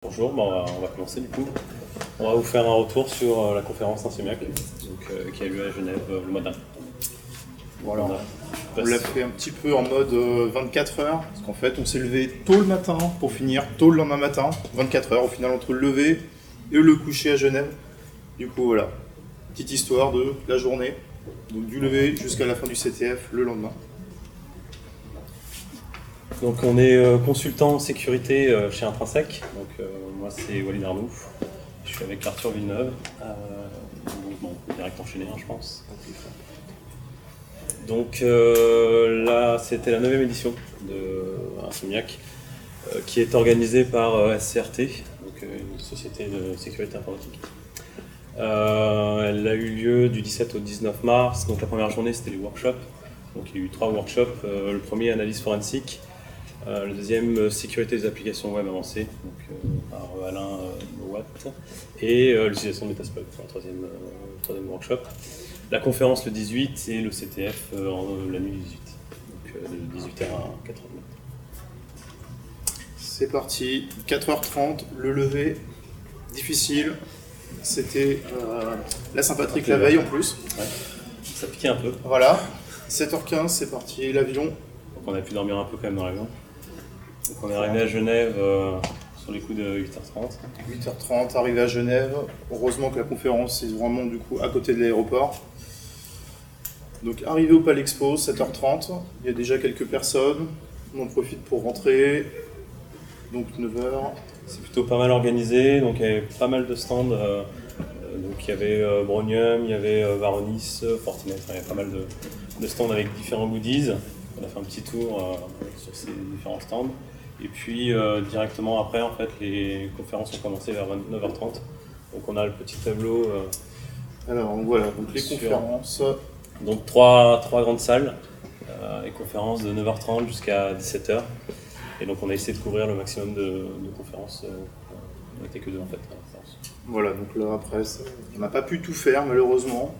Bonjour, on va commencer du coup. On va vous faire un retour sur la conférence Insomniac qui a eu lieu à Genève le mois dernier. Voilà, on l'a fait un petit peu en mode 24 heures, parce qu'en fait on s'est levé tôt le matin pour finir tôt le lendemain matin, 24 heures au final entre le lever et le coucher à Genève. Du coup voilà, petite histoire de la journée, donc du lever jusqu'à la fin du CTF le lendemain. Donc on est consultant sécurité chez Intrinsec, donc moi c'est Walid Arnouf, je suis avec Arthur Villeneuve, donc bon, on peut direct enchaîner je pense. Donc là c'était la 9e édition de Insomniac qui est organisée par SCRT, donc une société de sécurité informatique. Elle a eu lieu du 17 au 19 mars, donc la première journée c'était les workshops, donc il y a eu 3 workshops, le premier analyse forensique, le deuxième sécurité des applications web avancées, donc par Alain Watt, et l'utilisation de Metasploit pour le troisième workshop. La conférence le 18 et le CTF la nuit du 18, donc de 18h à 4h. C'est parti, 4h30, le lever, difficile, c'était la Saint-Patrick la veille en plus. Ouais. Ça piquait un peu. Voilà, 7h15 c'est parti, l'avion. Donc on a pu dormir un peu quand même dans l'avion. Donc on est arrivé à Genève sur les coups de 8h30. 8h30, arrivé à Genève. Heureusement que la conférence est vraiment du coup à côté de l'aéroport. Donc arrivé au Palais Expo, 7h30, il y a déjà quelques personnes. On en profite pour rentrer. Donc 9h. C'est plutôt pas mal organisé, donc il y avait pas mal de stands. Donc il y avait Bronium, il y avait Varonis, Fortinet, il y avait pas mal de stands avec différents goodies. On a fait un petit tour sur ces différents stands. Et puis directement après, en fait, les conférences ont commencé vers 9h30. Donc on a le petit tableau. Alors voilà, donc les conférences. Donc trois grandes salles et conférences de 9h30 jusqu'à 17h. Et donc on a essayé de couvrir le maximum de conférences. On n'était que 2 en fait à la conférence. Voilà, donc là après, on n'a pas pu tout faire malheureusement.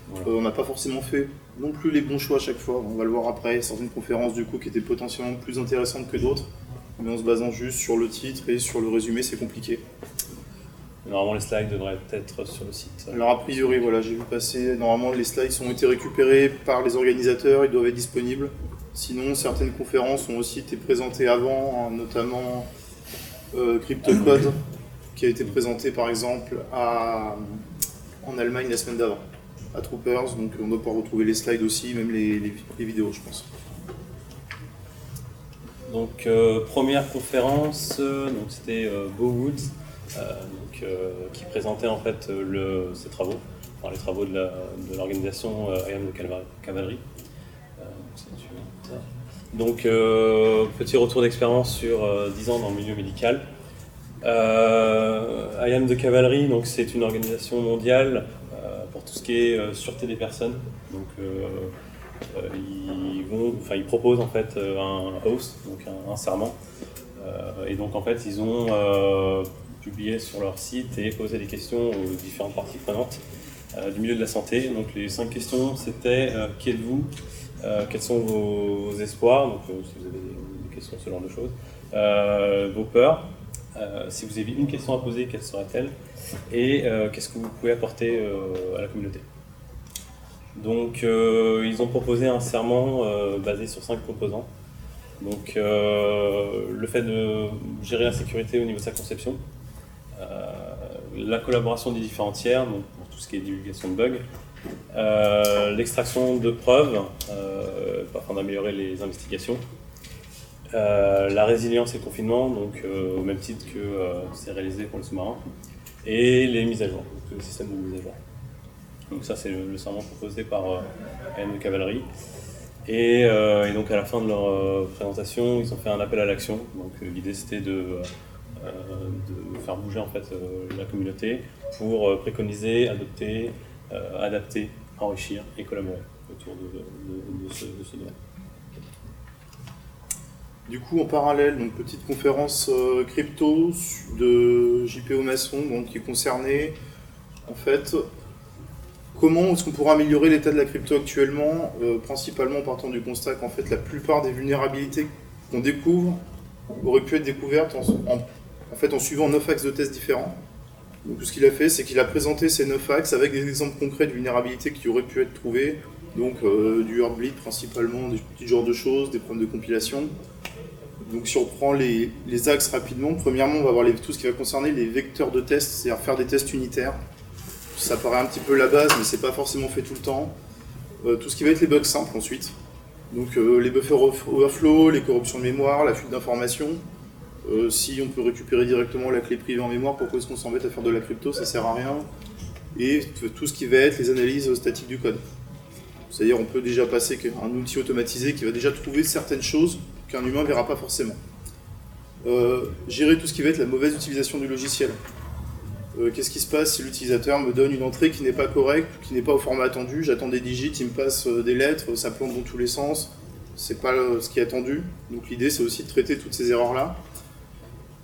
Voilà. On n'a pas forcément fait non plus les bons choix à chaque fois. On va le voir après, certaines conférences du coup qui étaient potentiellement plus intéressantes que d'autres. Mais en se basant juste sur le titre et sur le résumé, c'est compliqué. Normalement les slides devraient être sur le site. Alors a priori, voilà, j'ai vu passer, normalement les slides ont été récupérés par les organisateurs, ils doivent être disponibles. Sinon, certaines conférences ont aussi été présentées avant, notamment CryptoCode, qui a été présenté par exemple en Allemagne la semaine d'avant, à Troopers, donc on doit pouvoir retrouver les slides aussi, même les vidéos je pense. Donc première conférence, donc c'était Beau Woods, qui présentait en fait ses travaux, enfin, les travaux de l'organisation IAM de Cavalerie. Donc petit retour d'expérience sur 10 ans dans le milieu médical. IAM de Cavalerie, donc c'est une organisation mondiale pour tout ce qui est sûreté des personnes. Donc ils proposent en fait un host, donc un serment. Et donc en fait ils ont publié sur leur site et posé des questions aux différentes parties prenantes du milieu de la santé. Donc les 5 questions c'était qui êtes-vous, quels sont vos espoirs, donc si vous avez des questions, ce genre de choses, vos peurs, si vous avez une question à poser, quelle serait-elle, et qu'est-ce que vous pouvez apporter à la communauté. Donc ils ont proposé un serment basé sur 5 composants. Donc le fait de gérer la sécurité au niveau de sa conception, la collaboration des différents tiers, donc pour tout ce qui est divulgation de bugs, l'extraction de preuves afin d'améliorer les investigations, la résilience et le confinement, donc au même titre que c'est réalisé pour les sous-marins, et les mises à jour, donc le système de mise à jour. Donc ça c'est le serment proposé par IAM de Cavalerie. Et donc à la fin de leur présentation, ils ont fait un appel à l'action. Donc l'idée c'était de faire bouger en fait la communauté pour préconiser, adopter, adapter, enrichir et collaborer autour de ce domaine. Du coup, en parallèle, donc petite conférence crypto de JPO Masson, donc qui concernait en fait comment est-ce qu'on pourra améliorer l'état de la crypto actuellement, principalement en partant du constat qu'en fait la plupart des vulnérabilités qu'on découvre auraient pu être découvertes en fait en suivant 9 axes de tests différents. Donc ce qu'il a fait, c'est qu'il a présenté ces 9 axes avec des exemples concrets de vulnérabilités qui auraient pu être trouvées, donc du Heartbleed principalement, des petits genres de choses, des problèmes de compilation. Donc si on reprend les axes rapidement, premièrement on va voir tout ce qui va concerner les vecteurs de tests, c'est-à-dire faire des tests unitaires. Ça paraît un petit peu la base, mais c'est pas forcément fait tout le temps. Tout ce qui va être les bugs simples ensuite. Donc les buffer overflow, les corruptions de mémoire, la fuite d'informations. Si on peut récupérer directement la clé privée en mémoire, pourquoi est-ce qu'on s'embête à faire de la crypto, ça sert à rien. Et tout ce qui va être les analyses statiques du code. C'est-à-dire on peut déjà passer un outil automatisé qui va déjà trouver certaines choses qu'un humain ne verra pas forcément. Gérer tout ce qui va être la mauvaise utilisation du logiciel. Qu'est-ce qui se passe si l'utilisateur me donne une entrée qui n'est pas correcte, qui n'est pas au format attendu, j'attends des digits, il me passe des lettres, ça plante dans tous les sens, c'est pas ce qui est attendu. Donc l'idée c'est aussi de traiter toutes ces erreurs-là.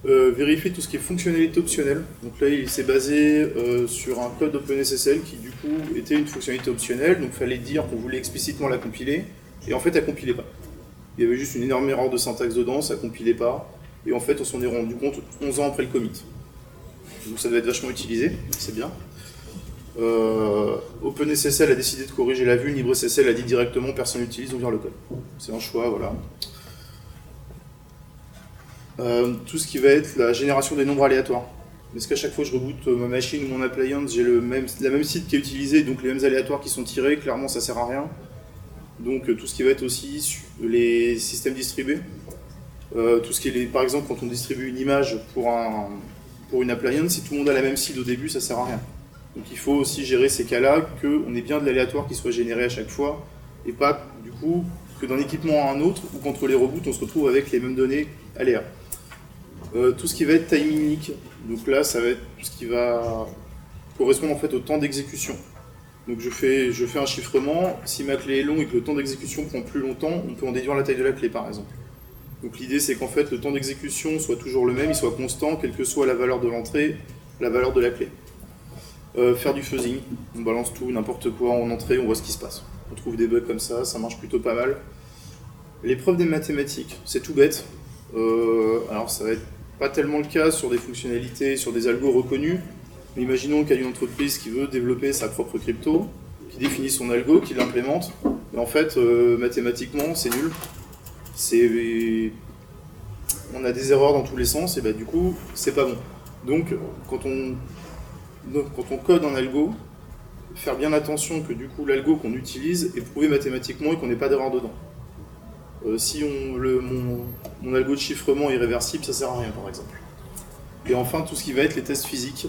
Vérifier tout ce qui est fonctionnalité optionnelle. Donc là il s'est basé sur un code OpenSSL qui du coup était une fonctionnalité optionnelle, donc il fallait dire qu'on voulait explicitement la compiler, et en fait elle compilait pas. Il y avait juste une énorme erreur de syntaxe dedans, ça compilait pas, et en fait on s'en est rendu compte 11 ans après le commit. Donc ça doit être vachement utilisé, c'est bien. OpenSSL a décidé de corriger la vue, LibreSSL a dit directement personne n'utilise, donc vire le code. C'est un choix, voilà. Tout ce qui va être la génération des nombres aléatoires. Est-ce qu'à chaque fois que je reboot ma machine ou mon appliance, j'ai la même site qui est utilisé, donc les mêmes aléatoires qui sont tirés, clairement ça sert à rien. Donc tout ce qui va être aussi les systèmes distribués. Tout ce qui est, par exemple, quand on distribue une image pour une appliance, si tout le monde a la même seed au début, ça sert à rien. Donc il faut aussi gérer ces cas-là, qu'on ait bien de l'aléatoire qui soit généré à chaque fois, et pas du coup que d'un équipement à un autre, ou contre les reboots, on se retrouve avec les mêmes données aléa. Tout ce qui va être time unique, donc là ça va être tout ce qui va correspondre en fait au temps d'exécution. Donc je fais un chiffrement, si ma clé est longue et que le temps d'exécution prend plus longtemps, on peut en déduire la taille de la clé par exemple. Donc l'idée c'est qu'en fait le temps d'exécution soit toujours le même, il soit constant, quelle que soit la valeur de l'entrée, la valeur de la clé. Faire du fuzzing, on balance tout, n'importe quoi en entrée, on voit ce qui se passe. On trouve des bugs comme ça marche plutôt pas mal. L'épreuve des mathématiques, c'est tout bête. Alors ça va être pas tellement le cas sur des fonctionnalités, sur des algos reconnus, mais imaginons qu'il y a une entreprise qui veut développer sa propre crypto, qui définit son algo, qui l'implémente, mais en fait mathématiquement c'est nul. On a des erreurs dans tous les sens, et bah du coup c'est pas bon. Donc quand on code un algo, faire bien attention que du coup l'algo qu'on utilise est prouvé mathématiquement et qu'on n'ait pas d'erreur dedans. Si mon algo de chiffrement est irréversible, ça sert à rien par exemple. Et enfin tout ce qui va être les tests physiques,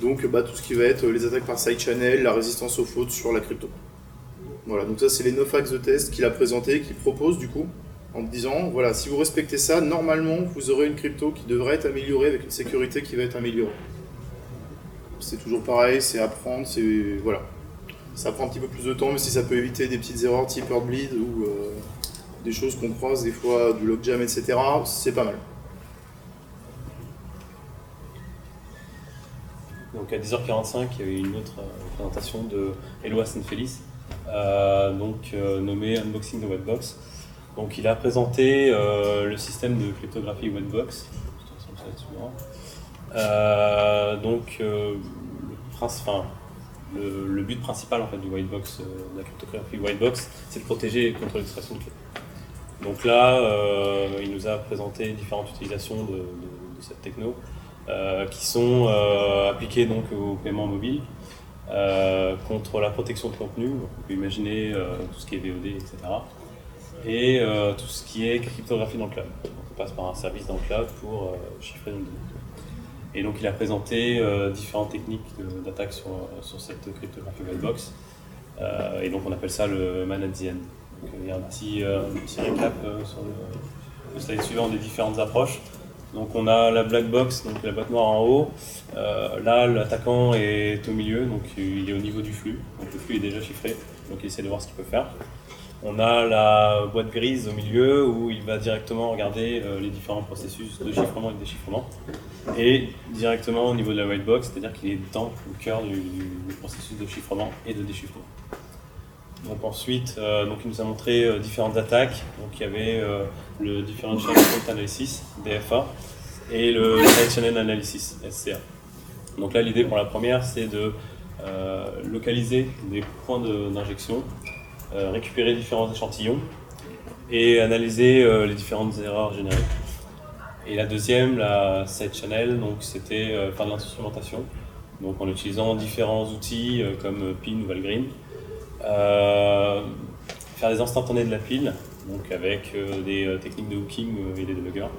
donc tout ce qui va être les attaques par side channel, la résistance aux fautes sur la crypto. Voilà, donc ça c'est les 9 axes de test qu'il a présenté, qu'il propose du coup, en disant voilà, si vous respectez ça, normalement vous aurez une crypto qui devrait être améliorée avec une sécurité qui va être améliorée. C'est toujours pareil, c'est apprendre, voilà. Ça prend un petit peu plus de temps, mais si ça peut éviter des petites erreurs type Heartbleed ou des choses qu'on croise des fois, du logjam, etc., c'est pas mal. Donc à 10h45, il y avait une autre présentation de Eloi Senfelis, nommée Unboxing de Whitebox. Donc il a présenté le système de cryptographie Whitebox. Le but principal en fait, du Whitebox, de la cryptographie Whitebox, c'est de protéger contre l'extraction de clés. Donc là, il nous a présenté différentes utilisations de cette techno qui sont appliquées donc au paiement mobile, contre la protection de contenu. Donc on peut imaginer tout ce qui est VOD, etc. Et tout ce qui est cryptographie dans le cloud. Donc on passe par un service dans le cloud pour chiffrer nos données. Et donc il a présenté différentes techniques d'attaque sur cette cryptographie Whitebox. Et donc on appelle ça le man at the end. Donc, il y a un petit récap sur le slide suivant des différentes approches. Donc on a la black box, donc la boîte noire en haut. Là l'attaquant est au milieu, donc il est au niveau du flux. Donc le flux est déjà chiffré, donc il essaie de voir ce qu'il peut faire. On a la boîte grise au milieu où il va directement regarder les différents processus de chiffrement et de déchiffrement. Et directement au niveau de la white box, c'est-à-dire qu'il est dans le cœur du processus de chiffrement et de déchiffrement. Donc ensuite, il nous a montré différentes attaques. Donc il y avait le Differential Fault Analysis, DFA, et le Side Channel Analysis, SCA. Donc là, l'idée pour la première, c'est de localiser des points d'injection, récupérer différents échantillons et analyser les différentes erreurs générées. Et la deuxième, la Side Channel, donc c'était faire de l'instrumentation, donc en utilisant différents outils comme PIN ou Valgrind, faire des instantanés de la pile, donc avec des techniques de hooking et des debuggers,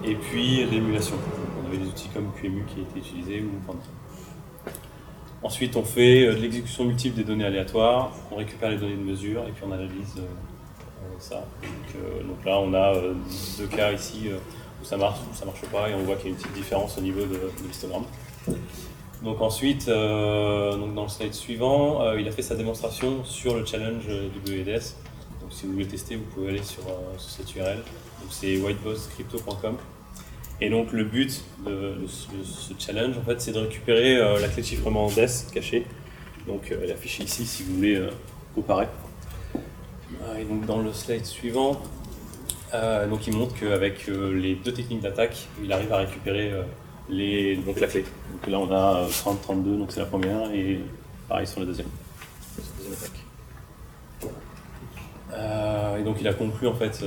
et puis l'émulation. On avait des outils comme QEMU qui étaient utilisés ou Panda. Ensuite, on fait de l'exécution multiple des données aléatoires, on récupère les données de mesure et puis on analyse ça. Donc là, on a deux cas ici où ça marche pas, et on voit qu'il y a une petite différence au niveau de l'histogramme. Donc ensuite, donc dans le slide suivant, il a fait sa démonstration sur le challenge WDS. Donc si vous voulez tester, vous pouvez aller sur cette URL. Donc c'est whiteboxcrypto.com. Et donc le but de ce challenge, en fait, c'est de récupérer la clé de chiffrement DES cachée. Donc elle est affichée ici si vous voulez comparer. Et donc dans le slide suivant, donc il montre qu'avec les deux techniques d'attaque, il arrive à récupérer donc la clé. Donc là on a 30-32, donc c'est la première, et pareil sur la deuxième attaque. Et donc il a conclu en fait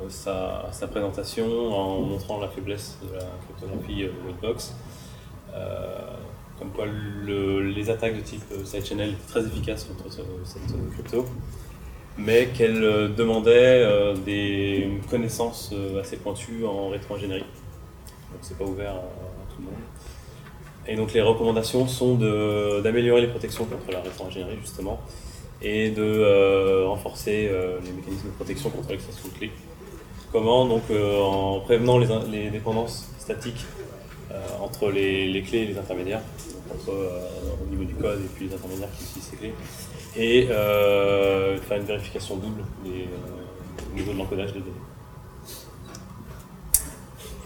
sa présentation en montrant la faiblesse de la cryptographie Whitebox. Comme quoi les attaques de type side channel étaient très efficaces contre cette crypto, mais qu'elle demandait des connaissances assez pointues en rétro-ingénierie. Donc c'est pas ouvert à tout le monde. Et donc les recommandations sont d'améliorer les protections contre la rétro-ingénierie justement, et de renforcer les mécanismes de protection contre l'extraction de clés. Comment? Donc en prévenant les dépendances statiques entre les clés et les intermédiaires, donc au niveau du code et puis les intermédiaires qui utilisent ces clés, et faire une vérification double au niveau de l'encodage des données.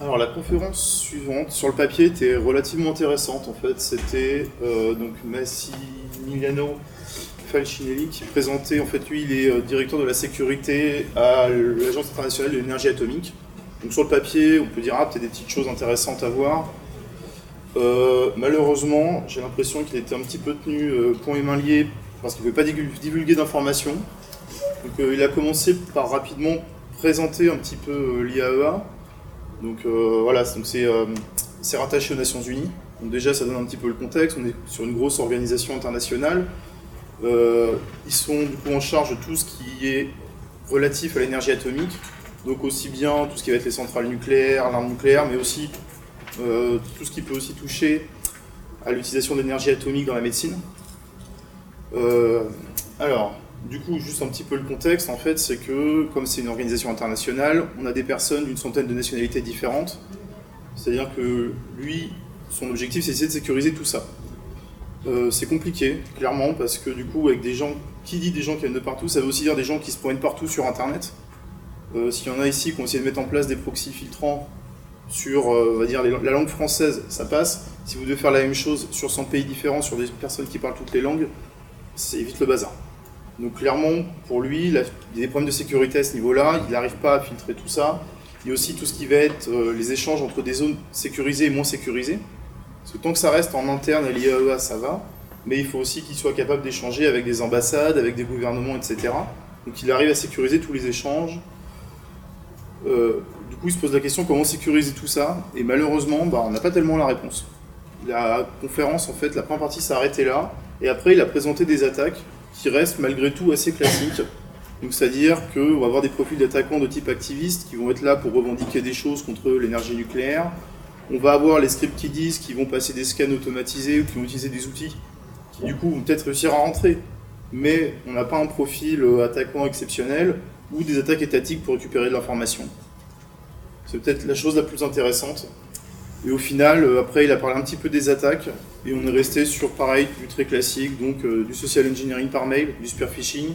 Alors la conférence suivante sur le papier était relativement intéressante en fait. C'était donc Massimiliano Falcinelli qui présentait, en fait lui il est directeur de la sécurité à l'Agence internationale de l'énergie atomique. Donc sur le papier on peut dire peut-être des petites choses intéressantes à voir. Malheureusement j'ai l'impression qu'il était un petit peu tenu poings et mains liés parce qu'il ne veut pas divulguer d'informations. Donc il a commencé par rapidement présenter un petit peu l'IAEA. Donc voilà, c'est rattaché aux Nations Unies. Donc déjà ça donne un petit peu le contexte, on est sur une grosse organisation internationale. Ils sont du coup en charge de tout ce qui est relatif à l'énergie atomique, donc aussi bien tout ce qui va être les centrales nucléaires, l'arme nucléaire, mais aussi tout ce qui peut aussi toucher à l'utilisation d'énergie atomique dans la médecine. Alors, du coup, juste un petit peu le contexte, en fait, c'est que, comme c'est une organisation internationale, on a des personnes d'une centaine de nationalités différentes. C'est-à-dire que lui, son objectif, c'est d'essayer de sécuriser tout ça. C'est compliqué, clairement, parce que du coup, avec des gens, qui dit des gens qui viennent de partout, ça veut aussi dire des gens qui se promènent partout sur Internet. S'il y en a ici qui ont essayé de mettre en place des proxys filtrants sur, on va dire, la langue française, ça passe. Si vous devez faire la même chose sur 100 pays différents, sur des personnes qui parlent toutes les langues, c'est vite le bazar. Donc clairement, pour lui, il y a des problèmes de sécurité à ce niveau-là, il n'arrive pas à filtrer tout ça. Il y a aussi tout ce qui va être les échanges entre des zones sécurisées et moins sécurisées. Parce que tant que ça reste en interne à l'IAEA, ça va, mais il faut aussi qu'il soit capable d'échanger avec des ambassades, avec des gouvernements, etc. Donc il arrive à sécuriser tous les échanges. Du coup, il se pose la question comment sécuriser tout ça, et malheureusement, on n'a pas tellement la réponse. La conférence, en fait, la première partie s'est arrêtée là, et après il a présenté des attaques qui restent malgré tout assez classiques. Donc c'est-à-dire qu'on va avoir des profils d'attaquants de type activistes qui vont être là pour revendiquer des choses contre l'énergie nucléaire. On va avoir les script kiddies qui vont passer des scans automatisés ou qui vont utiliser des outils qui du coup vont peut-être réussir à rentrer. Mais on n'a pas un profil attaquant exceptionnel ou des attaques étatiques pour récupérer de l'information. C'est peut-être la chose la plus intéressante. Et au final, après, il a parlé un petit peu des attaques, et on est resté sur, pareil, du très classique, donc du social engineering par mail, du spear phishing,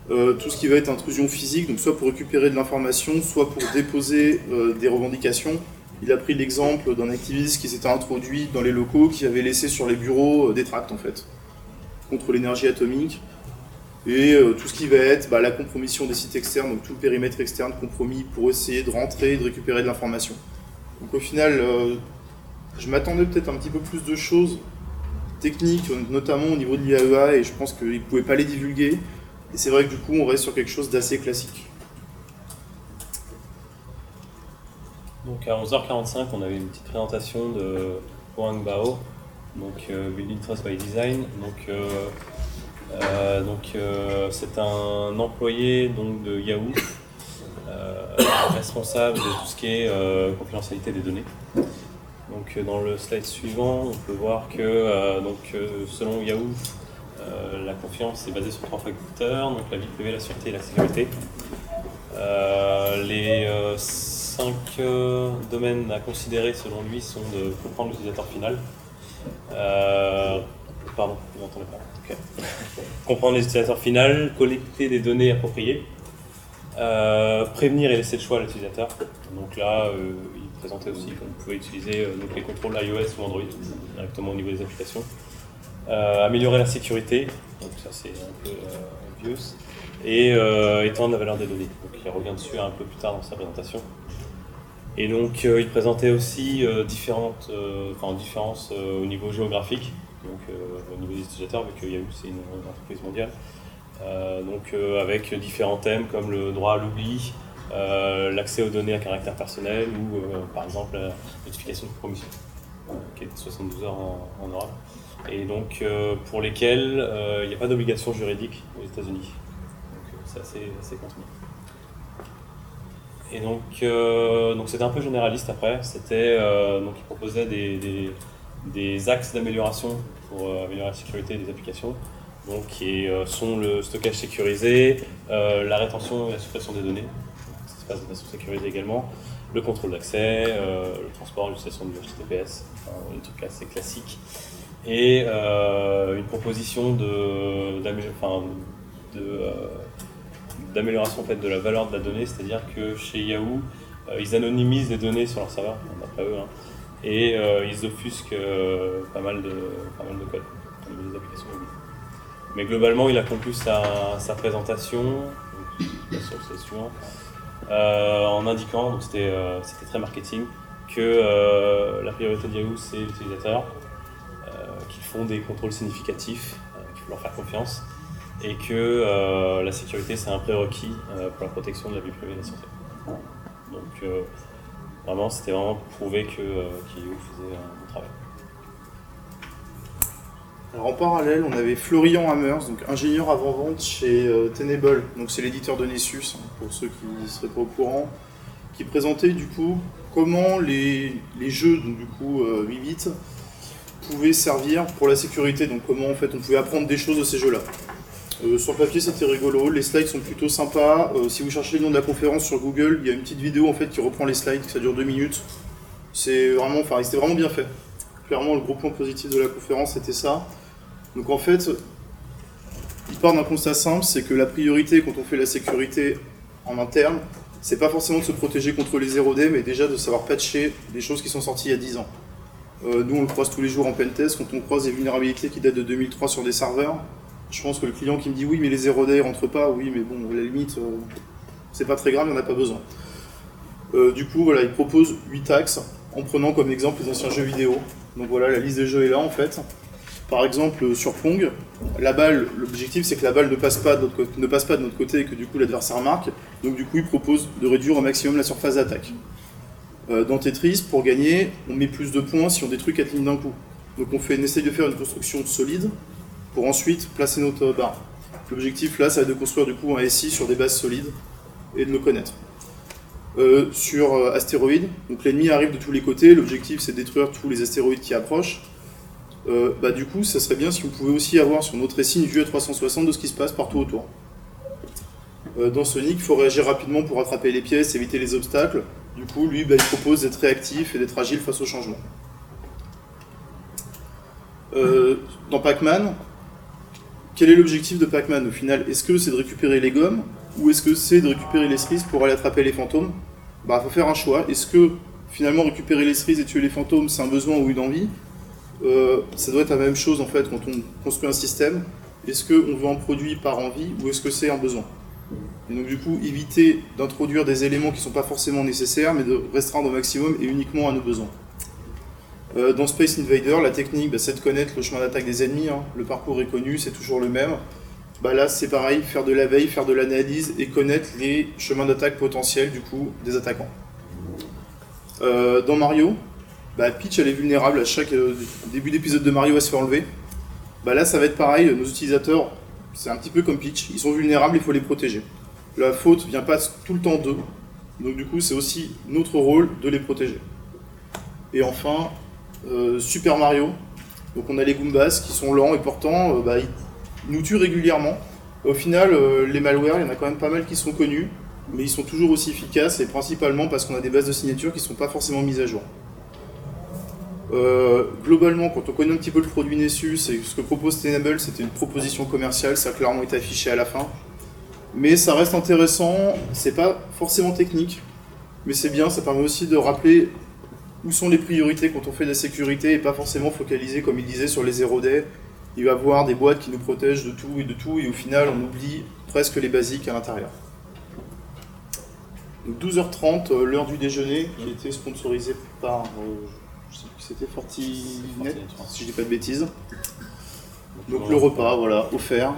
tout ce qui va être intrusion physique, donc soit pour récupérer de l'information, soit pour déposer des revendications. Il a pris l'exemple d'un activiste qui s'était introduit dans les locaux, qui avait laissé sur les bureaux des tracts, en fait, contre l'énergie atomique, et tout ce qui va être la compromission des sites externes, donc tout le périmètre externe compromis pour essayer de rentrer et de récupérer de l'information. Donc au final, je m'attendais peut-être un petit peu plus de choses techniques, notamment au niveau de l'IAEA, et je pense qu'ils ne pouvaient pas les divulguer. Et c'est vrai que du coup, on reste sur quelque chose d'assez classique. Donc à 11h45, on avait une petite présentation de Wang Bao, donc Building Trust by Design. C'est un employé donc, de Yahoo, responsable de tout ce qui est confidentialité des données. Donc dans le slide suivant, on peut voir que selon Yahoo, la confiance est basée sur 3 facteurs, donc la vie privée, la sûreté et la sécurité. Les 5 domaines à considérer selon lui sont de comprendre l'utilisateur final. Pardon, vous n'entendez pas. Okay. Comprendre l'utilisateur final, collecter des données appropriées, prévenir et laisser le choix à l'utilisateur. Donc là, il présentait aussi qu'on pouvait utiliser les contrôles iOS ou Android directement au niveau des applications. Améliorer la sécurité, donc ça c'est un peu obvious, et étendre la valeur des données. Donc il revient dessus un peu plus tard dans sa présentation. Et donc il présentait aussi différentes différences au niveau géographique, donc au niveau des utilisateurs, vu que Yahoo c'est une entreprise mondiale. Avec différents thèmes comme le droit à l'oubli, l'accès aux données à caractère personnel ou par exemple la notification de compromission, qui est de 72 heures en Europe. Et donc pour lesquels il n'y a pas d'obligation juridique aux États-Unis. Donc c'est assez contenu. Et donc c'était un peu généraliste après. Il proposait des axes d'amélioration pour améliorer la sécurité des applications. Donc qui sont le stockage sécurisé, la rétention et la suppression des données, ça se passe de façon sécurisée également, le contrôle d'accès, le transport, l'utilisation du HTTPS, des trucs assez classiques. Et une proposition d'amélioration en fait, de la valeur de la donnée, c'est-à-dire que chez Yahoo, ils anonymisent les données sur leur serveur, d'après eux, et ils offusquent pas mal de code au niveau des applications mobiles. Mais globalement, il a conclu sa présentation, sur le slide suivant, en indiquant, donc c'était très marketing, que la priorité de Yahoo c'est l'utilisateur, qu'ils font des contrôles significatifs, qu'il faut leur faire confiance, et que la sécurité c'est un prérequis pour la protection de la vie privée et de la santé. Donc vraiment, c'était vraiment pour prouver que Yahoo faisait un bon travail. Alors en parallèle, on avait Florian Hammers, donc ingénieur avant-vente chez Tenable, donc c'est l'éditeur de Nessus, pour ceux qui ne seraient pas au courant, qui présentait du coup comment les jeux, donc du coup 8 bits, pouvaient servir pour la sécurité, donc comment en fait on pouvait apprendre des choses de ces jeux-là. Sur le papier c'était rigolo, les slides sont plutôt sympas, si vous cherchez le nom de la conférence sur Google, il y a une petite vidéo en fait qui reprend les slides, ça dure 2 minutes, c'était vraiment bien fait. Clairement le gros point positif de la conférence c'était ça. Donc en fait, il part d'un constat simple, c'est que la priorité quand on fait la sécurité en interne, c'est pas forcément de se protéger contre les 0D, mais déjà de savoir patcher des choses qui sont sorties il y a 10 ans. Nous on le croise tous les jours en pentest, quand on croise des vulnérabilités qui datent de 2003 sur des serveurs, je pense que le client qui me dit oui mais les 0D rentrent pas, oui mais bon à la limite c'est pas très grave, il n'y en a pas besoin. Du coup voilà, il propose 8 axes en prenant comme exemple les anciens jeux vidéo. Donc voilà, la liste des jeux est là en fait. Par exemple, sur Pong, la balle, l'objectif c'est que la balle ne passe pas de notre côté et que du coup l'adversaire marque. Donc du coup, il propose de réduire au maximum la surface d'attaque. Dans Tetris, pour gagner, on met plus de points si on détruit 4 lignes d'un coup. Donc on essaye de faire une construction solide pour ensuite placer notre barre. L'objectif là, ça va être de construire du coup un SI sur des bases solides et de le connaître. Sur astéroïdes, donc l'ennemi arrive de tous les côtés, l'objectif c'est de détruire tous les astéroïdes qui approchent. Du coup, ça serait bien si on pouvait aussi avoir sur notre SI une vue à 360 de ce qui se passe partout autour. Dans Sonic, il faut réagir rapidement pour attraper les pièces, éviter les obstacles. Du coup, lui, il propose d'être réactif et d'être agile face au changement. Dans Pac-Man, quel est l'objectif de Pac-Man au final? Est-ce que c'est de récupérer les gommes ou est-ce que c'est de récupérer les cerises pour aller attraper les fantômes? Il faut faire un choix. Est-ce que finalement récupérer les cerises et tuer les fantômes, c'est un besoin ou une envie? Ça doit être la même chose en fait quand on construit un système. Est-ce qu'on veut un produit par envie ou est-ce que c'est un besoin? Et donc du coup, éviter d'introduire des éléments qui ne sont pas forcément nécessaires, mais de restreindre au maximum et uniquement à nos besoins. Dans Space Invader, la technique, c'est de connaître le chemin d'attaque des ennemis. Le parcours est connu, c'est toujours le même. Là, c'est pareil, faire de la veille, faire de l'analyse et connaître les chemins d'attaque potentiels du coup des attaquants. Dans Mario, Peach elle est vulnérable à chaque début d'épisode de Mario, elle se fait enlever. Là, ça va être pareil, nos utilisateurs, c'est un petit peu comme Peach, ils sont vulnérables, il faut les protéger. La faute vient pas tout le temps d'eux, donc du coup, c'est aussi notre rôle de les protéger. Et enfin, Super Mario, donc on a les Goombas qui sont lents et pourtant, ils nous tuent régulièrement. Au final, les malwares, il y en a quand même pas mal qui sont connus, mais ils sont toujours aussi efficaces, et principalement parce qu'on a des bases de signatures qui ne sont pas forcément mises à jour. Globalement, quand on connaît un petit peu le produit Nessus, et ce que propose Tenable, c'était une proposition commerciale, ça a clairement été affiché à la fin. Mais ça reste intéressant, c'est pas forcément technique, mais c'est bien, ça permet aussi de rappeler où sont les priorités quand on fait de la sécurité, et pas forcément focaliser, comme il disait, sur les 0-day. Il va y avoir des boîtes qui nous protègent de tout, et au final, on oublie presque les basiques à l'intérieur. Donc 12h30, l'heure du déjeuner, qui était sponsorisée par, je sais plus, c'était Fortinet, si je dis pas de bêtises. Donc le repas, voilà, offert.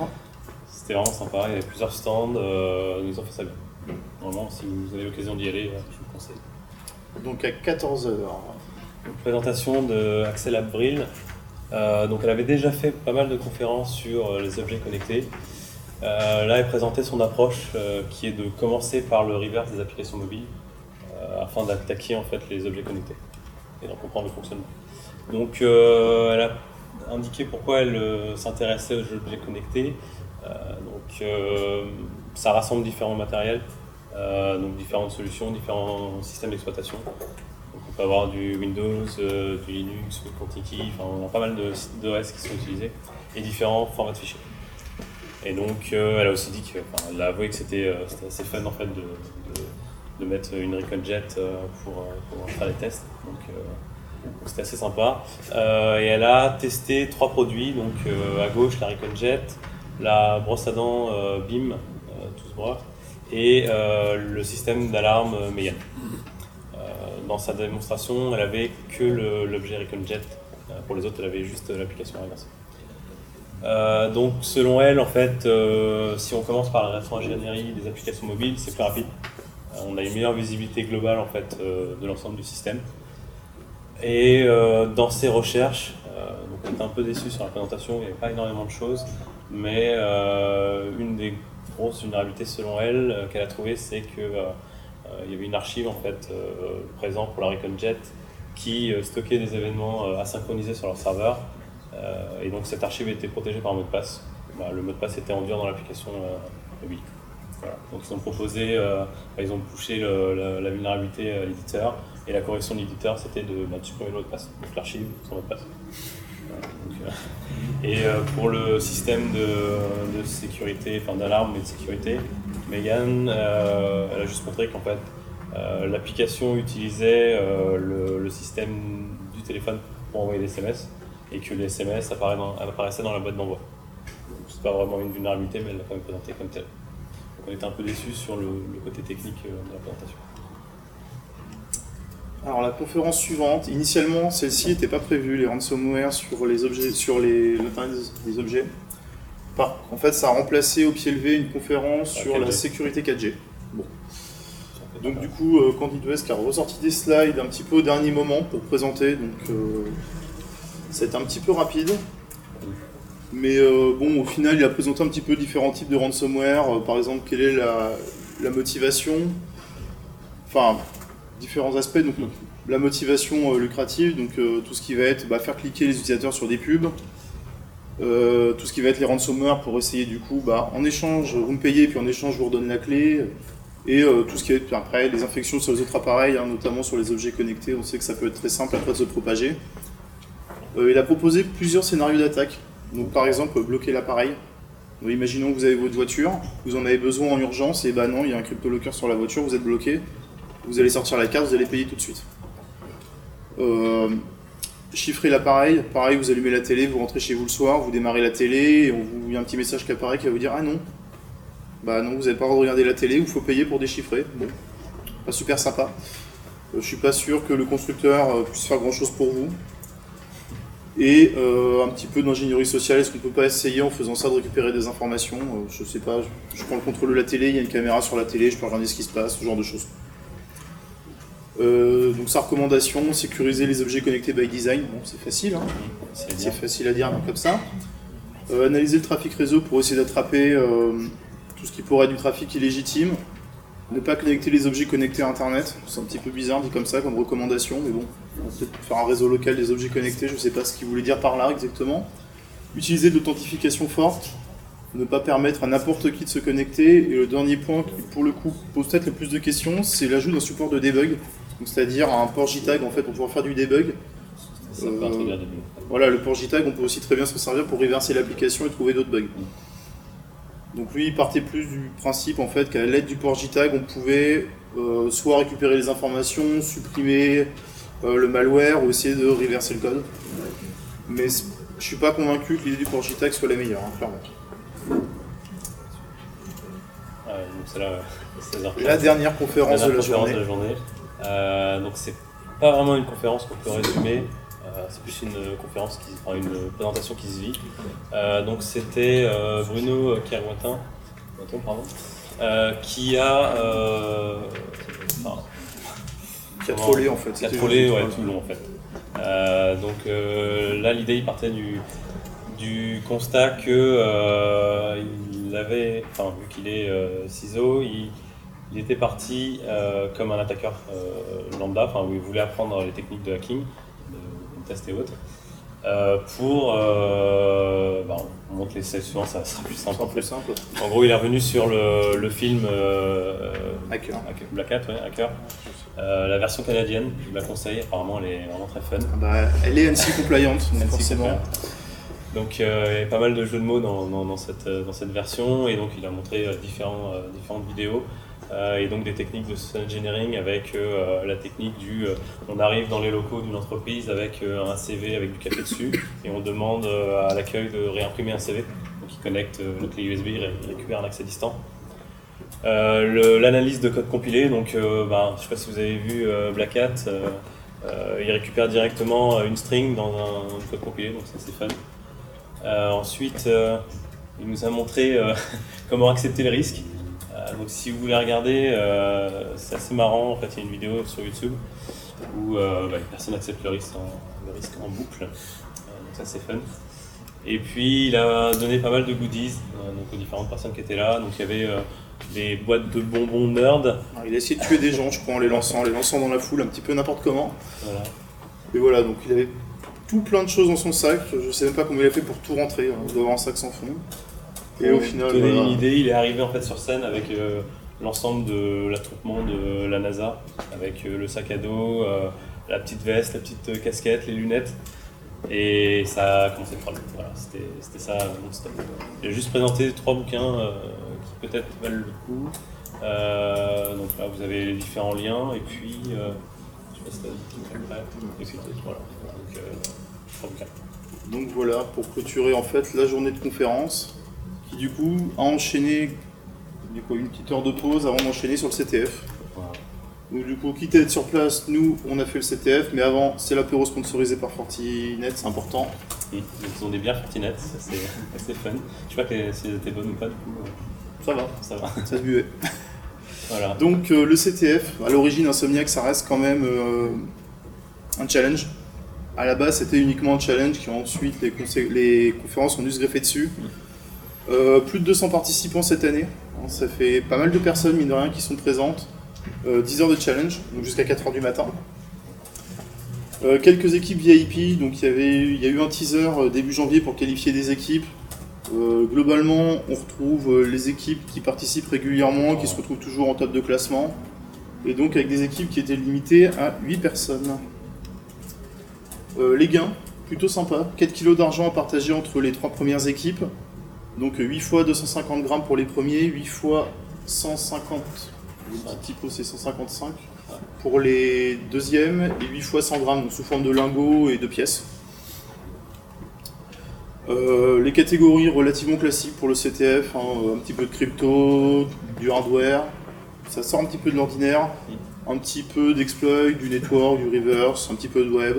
C'était vraiment sympa, il y avait plusieurs stands, ils ont fait ça bien. Normalement, si vous avez l'occasion d'y aller, je vous conseille. Donc à 14h. Présentation de Axel Abril. Donc elle avait déjà fait pas mal de conférences sur les objets connectés. Là, elle présentait son approche qui est de commencer par le reverse des applications mobiles afin d'attaquer en fait les objets connectés et d'en comprendre le fonctionnement. Donc elle a indiqué pourquoi elle s'intéressait aux objets connectés. Ça rassemble différents matériels, donc différentes solutions, différents systèmes d'exploitation. On peut avoir du Windows, du Linux, du Contiki, on a pas mal d'OS qui sont utilisés et différents formats de fichiers. Et donc elle a aussi dit elle a avoué que c'était assez fun en fait de mettre une Recon Jet pour faire les tests. Donc c'était assez sympa. Et elle a testé 3 produits, donc à gauche la Recon Jet, la brosse à dents BIM, Toothbrush, et le système d'alarme Mégane. Dans sa démonstration, elle avait que l'objet Recon Jet. Pour les autres, elle avait juste l'application reverse. Donc selon elle, en fait, si on commence par la rétro-ingénierie des applications mobiles, c'est plus rapide. On a une meilleure visibilité globale en fait, de l'ensemble du système. Et dans ses recherches, donc on était un peu déçus sur la présentation, il n'y avait pas énormément de choses, mais une des grosses vulnérabilités selon elle qu'elle a trouvée, c'est que il y avait une archive en fait, présente pour la Recon Jet qui stockait des événements asynchronisés sur leur serveur. Et donc cette archive était protégée par un mot de passe. Le mot de passe était en dur dans l'application mobile. Voilà. Donc ils ont proposé, ils ont poussé la vulnérabilité à l'éditeur, et la correction de l'éditeur c'était de supprimer le mot de passe, donc l'archive sans mot de passe. Voilà. Pour le système de sécurité, d'alarme et de sécurité, Mégane, elle a juste montré qu'en fait l'application utilisait le système du téléphone pour envoyer des SMS, et que les SMS apparaissaient dans la boîte d'envoi. C'est pas vraiment une vulnérabilité, mais elle l'a quand même présentée comme telle. Donc on était un peu déçus sur le côté technique de la présentation. Alors la conférence suivante, initialement celle-ci n'était pas prévue, les ransomware sur les objets, sur l'Internet des objets. En fait, ça a remplacé au pied levé une conférence sur 4G. La sécurité 4G. Bon. Donc du coup, Candid West a ressorti des slides un petit peu au dernier moment pour présenter, donc c'est un petit peu rapide. Mais au final, il a présenté un petit peu différents types de ransomware, par exemple, quelle est la motivation, différents aspects, donc la motivation lucrative, donc tout ce qui va être faire cliquer les utilisateurs sur des pubs, tout ce qui va être les ransomware pour essayer du coup, en échange, vous me payez, puis en échange, je vous redonne la clé, et tout ce qui va être après, les infections sur les autres appareils, notamment sur les objets connectés, on sait que ça peut être très simple après de se propager. Il a proposé plusieurs scénarios d'attaque, donc par exemple, bloquer l'appareil. Donc, imaginons que vous avez votre voiture, vous en avez besoin en urgence, et non, il y a un cryptolocker sur la voiture, vous êtes bloqué. Vous allez sortir la carte, vous allez payer tout de suite. Chiffrer l'appareil, pareil, vous allumez la télé, vous rentrez chez vous le soir, vous démarrez la télé, et il y a un petit message qui apparaît qui va vous dire « Ah non, Bah non, vous n'avez pas le droit de regarder la télé, ou il faut payer pour déchiffrer. Bon, pas super sympa. Je suis pas sûr que le constructeur puisse faire grand chose pour vous. Et un petit peu d'ingénierie sociale, est-ce qu'on peut pas essayer en faisant ça de récupérer des informations? Je sais pas, je prends le contrôle de la télé, il y a une caméra sur la télé, je peux regarder ce qui se passe, ce genre de choses. Donc sa recommandation, sécuriser les objets connectés by design, bon, c'est facile, hein. C'est facile à dire comme ça. Analyser le trafic réseau pour essayer d'attraper tout ce qui pourrait être du trafic illégitime. Ne pas connecter les objets connectés à Internet, c'est un petit peu bizarre dit comme ça comme recommandation, mais bon, on va peut-être faire un réseau local des objets connectés, je ne sais pas ce qu'il voulait dire par là exactement. Utiliser de l'authentification forte, ne pas permettre à n'importe qui de se connecter, et le dernier point qui pour le coup pose peut-être le plus de questions, c'est l'ajout d'un support de debug, c'est-à-dire un port JTAG en fait pour pouvoir faire du debug. Voilà, le port JTAG on peut aussi très bien se servir pour reverser l'application et trouver d'autres bugs. Donc lui, il partait plus du principe en fait qu'à l'aide du port JTAG, on pouvait soit récupérer les informations, supprimer le malware ou essayer de reverser le code. Mais je suis pas convaincu que l'idée du port JTAG soit la meilleure, hein, clairement. Donc c'est la dernière conférence de la journée. Donc c'est pas vraiment une conférence qu'on peut résumer. C'est plus une présentation qui se vit. Donc c'était Bruno Kerouatin, qui a trollé en fait. Qui a trollé tout le long en fait. Donc là l'idée il partait du constat que il avait, vu qu'il est CISO, il était parti comme un attaqueur lambda, où il voulait apprendre les techniques de hacking, de test et autres, pour on montre les slides suivants, ça sera plus simple. En gros, il est revenu sur le film Black Hat, Hacker. La version canadienne, je vous la conseille, apparemment elle est vraiment très fun. Elle est ANSI compliant, forcément. Donc il y a pas mal de jeux de mots dans cette version, et donc il a montré différentes vidéos. Et donc des techniques de social engineering avec la technique on arrive dans les locaux d'une entreprise avec un CV avec du café dessus et on demande à l'accueil de réimprimer un CV. Donc il connecte une clé USB, il récupère un accès distant. L'analyse de code compilé, donc je ne sais pas si vous avez vu Black Hat, il récupère directement une string dans un code compilé, donc ça c'est fun. Ensuite, il nous a montré comment accepter les risques. Donc si vous voulez regarder, c'est assez marrant, en fait il y a une vidéo sur YouTube où une personne accepte le risque en boucle, donc ça c'est fun. Et puis il a donné pas mal de goodies donc aux différentes personnes qui étaient là, donc il y avait des boîtes de bonbons nerd. Il a essayé de tuer des gens je crois en les lançant dans la foule un petit peu n'importe comment. Voilà. Et voilà, donc il avait tout plein de choses dans son sac, je sais même pas comment il a fait pour tout rentrer, il doit avoir un sac sans fond. Et au final, pour donner une idée, il est arrivé en fait sur scène avec l'ensemble de l'attroupement de la NASA, avec le sac à dos, la petite veste, la petite casquette, les lunettes, et ça a commencé le troll. Voilà, c'était ça non-stop. Il a juste présenté 3 bouquins qui peut-être valent le coup. Donc là vous avez les différents liens, et puis je sais pas si t'as dit après, et puis voilà, donc 3 bouquins. Donc voilà, pour clôturer en fait la journée de conférence, qui du coup a enchaîné une petite heure de pause avant d'enchaîner sur le CTF. Voilà. Donc du coup, quitte à être sur place, nous on a fait le CTF, mais avant c'est l'apéro sponsorisé par Fortinet, c'est important. Donc ils ont des bières Fortinet, ça c'est assez fun. Je sais pas si elles étaient bonnes ou pas du coup. Ça va, ça se buvait. Voilà. Donc le CTF, à l'origine Insomniac ça reste quand même un challenge. À la base c'était uniquement un challenge qui ensuite les conférences ont dû se greffer dessus. Plus de 200 participants cette année, ça fait pas mal de personnes mine de rien qui sont présentes. 10 heures de challenge, donc jusqu'à 4 heures du matin. Quelques équipes VIP, donc il y a eu un teaser début janvier pour qualifier des équipes. Globalement, on retrouve les équipes qui participent régulièrement, qui se retrouvent toujours en top de classement, et donc avec des équipes qui étaient limitées à 8 personnes. Les gains, plutôt sympa, 4 kg d'argent à partager entre les 3 premières équipes, donc 8 fois 250 grammes pour les premiers, 8 fois 150, le petit typo c'est 155 pour les deuxièmes, et 8 fois 100 grammes, donc sous forme de lingots et de pièces. Les catégories relativement classiques pour le CTF, hein, un petit peu de crypto, du hardware, ça sort un petit peu de l'ordinaire, un petit peu d'exploit, du network, du reverse, un petit peu de web.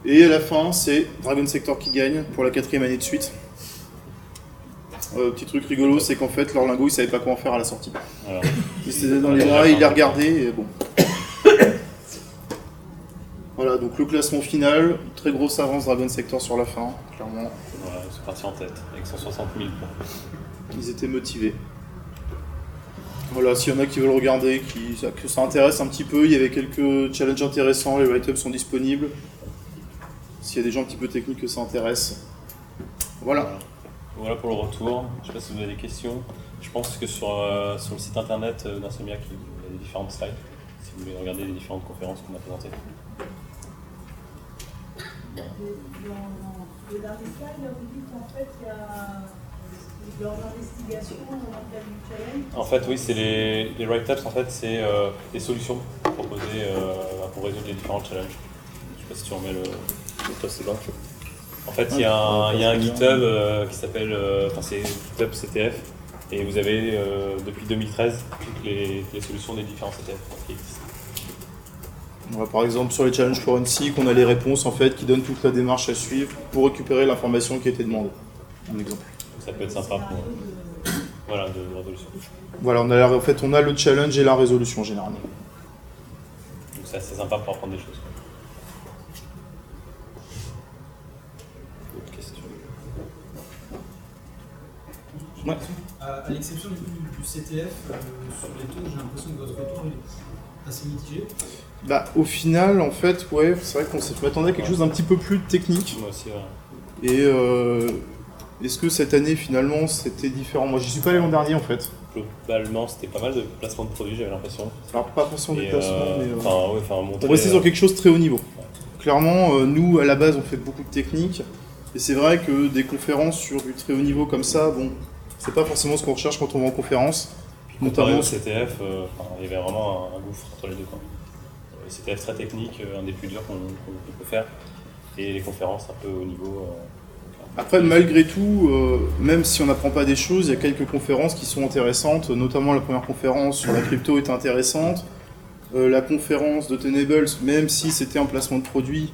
Et à la fin, c'est Dragon Sector qui gagne pour la 4e année de suite. Petit truc rigolo, c'est qu'en fait, leur lingot, ils savaient pas quoi en faire à la sortie. Voilà. Ils étaient dans les bras, ils les regardaient, et bon. Voilà, donc le classement final, très grosse avance Dragon Sector sur la fin, clairement. Voilà, c'est parti en tête, avec 160 000 points. Ils étaient motivés. Voilà, s'il y en a qui veulent regarder, que ça intéresse un petit peu, il y avait quelques challenges intéressants, les write-ups sont disponibles. S'il y a des gens un petit peu techniques que ça intéresse. Voilà. Voilà pour le retour. Je ne sais pas si vous avez des questions. Je pense que sur le site internet d'Insomniac, il y a des différentes slides, si vous voulez regarder les différentes conférences qu'on a présentées. Dans le dernier slide, vous dites qu'en fait, il y a leurs investigations dans le cadre du challenge. En fait, oui, c'est les write-ups, en fait, c'est des solutions proposées pour résoudre les différents challenges. Je ne sais pas si tu remets le précédent. En fait, il y a un GitHub qui s'appelle, c'est GitHub CTF, et vous avez depuis 2013 toutes les solutions des différents CTF qui existent. Voilà, par exemple, sur les challenges forensiques, on a les réponses en fait qui donnent toute la démarche à suivre pour récupérer l'information qui a été demandée. Un exemple. Donc, ça peut être sympa pour voilà, de résolution. Voilà, on a le challenge et la résolution généralement. Donc c'est assez sympa pour apprendre des choses. Autre question? Ouais. À l'exception du CTF, sur les taux, j'ai l'impression que votre retour est assez mitigé. Bah, au final, en fait, ouais, c'est vrai qu'on m'attendait à quelque chose d'un petit peu plus technique. Moi aussi, ouais. Et est-ce que cette année, finalement, c'était différent? Moi, j'y suis pas allé l'an dernier, en fait. Globalement, c'était pas mal de placements de produits, j'avais l'impression. Alors, pas forcément Et, déplacement, mais... montrer, on restait sur quelque chose de très haut niveau. Clairement, nous, à la base, on fait beaucoup de technique. Et c'est vrai que des conférences sur du très haut niveau comme ça, bon, c'est pas forcément ce qu'on recherche quand on va en conférence. Comparé Notamment au CTF, il y avait vraiment un gouffre entre les deux. Quoi. Le CTF très technique, un des plus durs qu'on peut faire, et les conférences un peu haut niveau. Après, malgré tout, même si on n'apprend pas des choses, il y a quelques conférences qui sont intéressantes, notamment la première conférence sur la crypto est intéressante. La conférence de Tenables, même si c'était un placement de produit,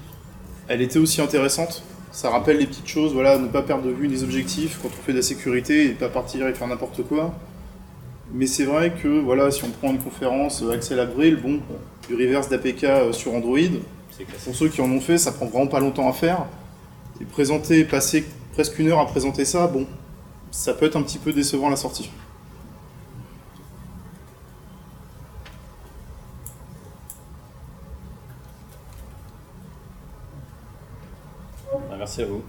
elle était aussi intéressante. Ça rappelle les petites choses, voilà, ne pas perdre de vue les objectifs quand on fait de la sécurité et pas partir et faire n'importe quoi. Mais c'est vrai que voilà, si on prend une conférence Axel Abril, bon, du reverse d'APK sur Android, pour ceux qui en ont fait, ça prend vraiment pas longtemps à faire. Et passer presque 1 heure à présenter ça, bon, ça peut être un petit peu décevant à la sortie. Merci à vous.